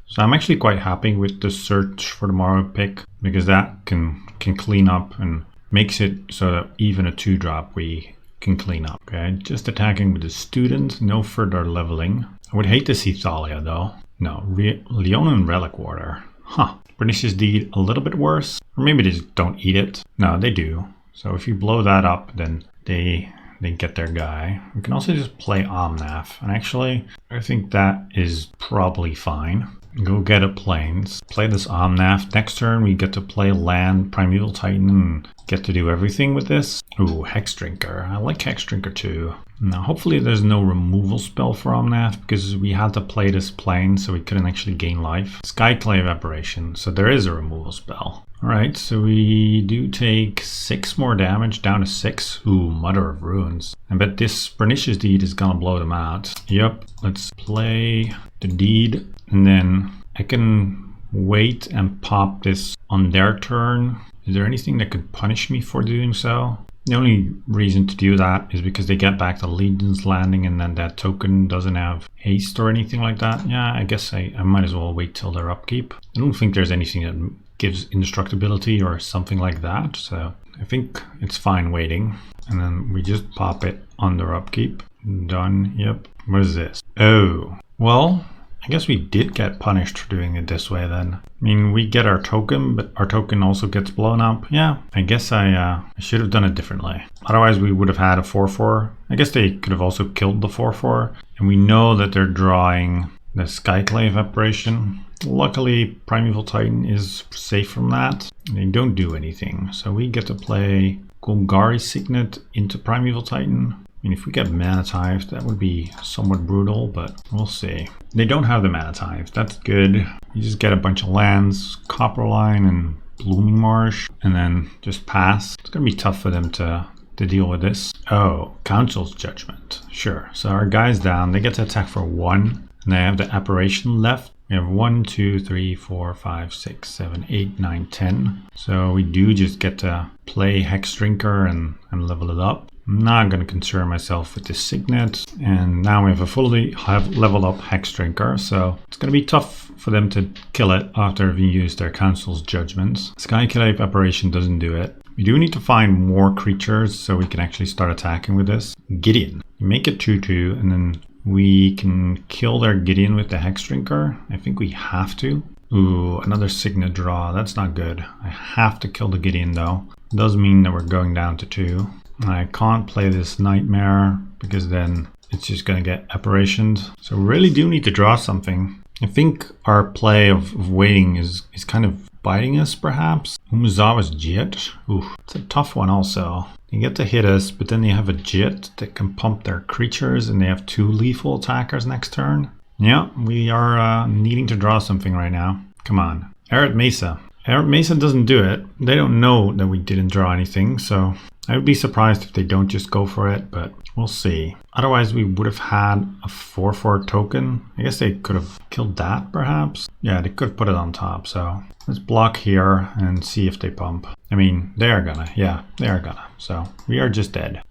So I'm actually quite happy with the Search for Tomorrow pick, because that can clean up and makes it so that even a 2-drop we can clean up. Okay, just attacking with the student, no further leveling. I would hate to see Thalia though. No, Leonin Relic Water. Huh. Pernicious Deed a little bit worse, or maybe they just don't eat it. No, they do. So if you blow that up, then they get their guy. We can also just play Omnath, and actually I think that is probably fine. Go get a Plains. Play this Omnath. Next turn we get to play land, Primeval Titan, and get to do everything with this. Ooh, Hex Drinker. I like Hex Drinker too. Now hopefully there's no removal spell for Omnath, because we had to play this Plains so we couldn't actually gain life. Skyclave Apparition. So there is a removal spell. Alright, so we do take 6 more damage, down to 6. Ooh, Mother of Ruins. I bet this Pernicious Deed is gonna blow them out. Yep, let's play the Deed, and then I can wait and pop this on their turn. Is there anything that could punish me for doing so? The only reason to do that is because they get back to Legion's Landing, and then that token doesn't have haste or anything like that. Yeah, I guess I might as well wait till their upkeep. I don't think there's anything that gives indestructibility or something like that, so I think it's fine waiting. And then we just pop it on their upkeep. Done. Yep. What is this? Oh, well, I guess we did get punished for doing it this way then. I mean, we get our token, but our token also gets blown up. Yeah, I guess I should have done it differently. Otherwise we would have had a 4/4. I guess they could have also killed the 4/4. And we know that they're drawing the Skyclave Apparition. Luckily, Primeval Titan is safe from that. They don't do anything. So we get to play Golgari Signet into Primeval Titan. I mean, if we get Mana Tithe, that would be somewhat brutal, but we'll see. They don't have the Mana Tithe. That's good. You just get a bunch of lands, Copperline and Blooming Marsh, and then just pass. It's going to be tough for them to deal with this. Oh, Council's Judgment. Sure. So our guy's down. They get to attack for 1, and they have the Apparition left. We have 1, 2, 3, 4, 5, 6, 7, 8, 9, 10. So we do just get to play Hex Drinker and level it up. I'm not going to concern myself with this Signet. And now we have a fully leveled up Hex Drinker. So it's going to be tough for them to kill it after having used their Council's Judgments. Skyclave Apparition doesn't do it. We do need to find more creatures so we can actually start attacking with this. Gideon. You make it 2/2 and then we can kill their Gideon with the Hex Drinker. I think we have to. Ooh, another Signet draw. That's not good. I have to kill the Gideon though. It does mean that we're going down to 2. I can't play this Nightmare because then it's just going to get apparitioned. So we really do need to draw something. I think our play of waiting is kind of biting us perhaps. Umezawa's Jit. Ooh, it's a tough one also. They get to hit us, but then they have a Jit that can pump their creatures, and they have 2 lethal attackers next turn. Yeah, we are needing to draw something right now. Come on. Arid Mesa. Arid Mesa doesn't do it. They don't know that we didn't draw anything, so I would be surprised if they don't just go for it, but we'll see. Otherwise, we would have had a 4/4 token. I guess they could have killed that, perhaps. Yeah, they could have put it on top, so let's block here and see if they pump. I mean, they are gonna. Yeah, they are gonna. So we are just dead.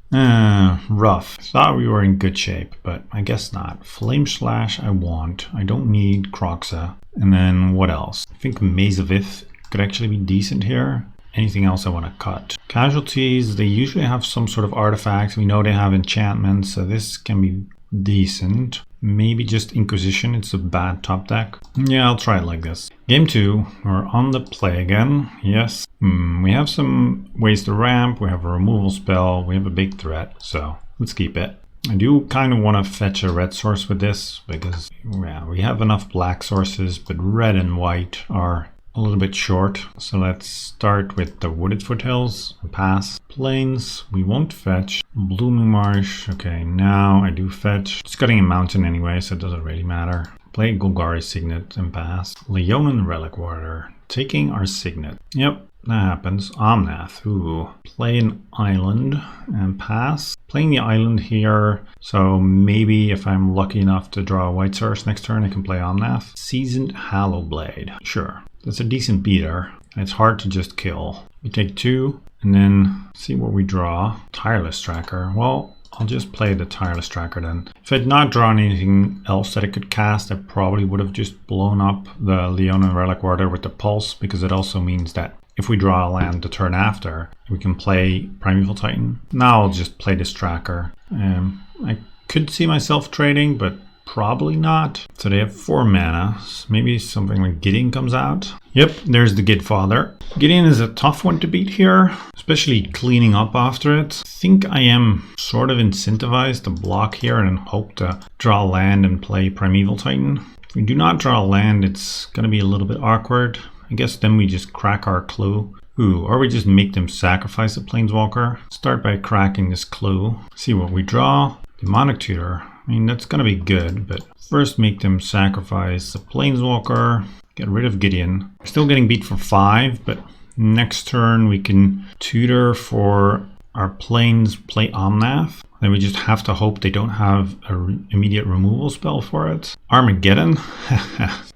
Rough. Thought we were in good shape, but I guess not. Flame Slash I want. I don't need Croxa. And then what else? I think Maze of Ith could actually be decent here. Anything else I want to cut? Casualties, they usually have some sort of artifacts. We know they have enchantments, so this can be decent. Maybe just Inquisition, it's a bad top deck. Yeah, I'll try it like this. Game 2, we're on the play again. Yes. We have some ways to ramp, we have a removal spell, we have a big threat, so let's keep it. I do kind of want to fetch a red source with this because yeah, we have enough black sources, but red and white are a little bit short. So let's start with the wooded foothills and pass. Plains, we won't fetch. Blooming marsh, okay, now I do fetch. It's cutting a mountain anyway, so it doesn't really matter. Play Golgari Signet and pass. Leonin Relic Water, taking our Signet. Yep, that happens. Omnath, ooh. Play an island and pass. Playing the island here, so maybe if I'm lucky enough to draw a white source next turn, I can play Omnath. Seasoned Hallowblade, sure. That's a decent beater, and it's hard to just kill. We take 2, and then see what we draw. Tireless Tracker, well, I'll just play the Tireless Tracker then. If I'd not drawn anything else that I could cast, I probably would have just blown up the Leonin Relic Water with the Pulse, because it also means that if we draw a land the turn after, we can play Primeval Titan. Now I'll just play this Tracker. I could see myself trading, but probably not. So they have 4 mana. So maybe something like Gideon comes out. Yep, there's the Gidfather. Gideon is a tough one to beat here, especially cleaning up after it. I think I am sort of incentivized to block here and hope to draw land and play Primeval Titan. If we do not draw land, it's going to be a little bit awkward. I guess then we just crack our clue. Ooh, or we just make them sacrifice a Planeswalker. Start by cracking this clue. See what we draw. Demonic Tutor. I mean, that's going to be good, but first make them sacrifice a Planeswalker. Get rid of Gideon. We're still getting beat for 5, but next turn we can tutor for our planes, play Omnath. Then we just have to hope they don't have an immediate removal spell for it. Armageddon.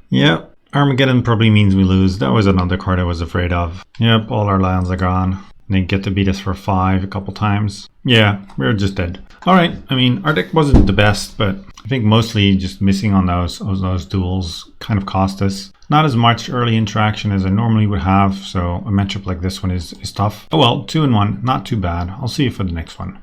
Yep. Armageddon probably means we lose. That was another card I was afraid of. Yep, all our lands are gone. They get to beat us for 5 a couple times. Yeah, we're just dead. Alright, I mean, our deck wasn't the best, but I think mostly just missing on those duels kind of cost us. Not as much early interaction as I normally would have, so a matchup like this one is tough. Oh well, 2-1, not too bad. I'll see you for the next one.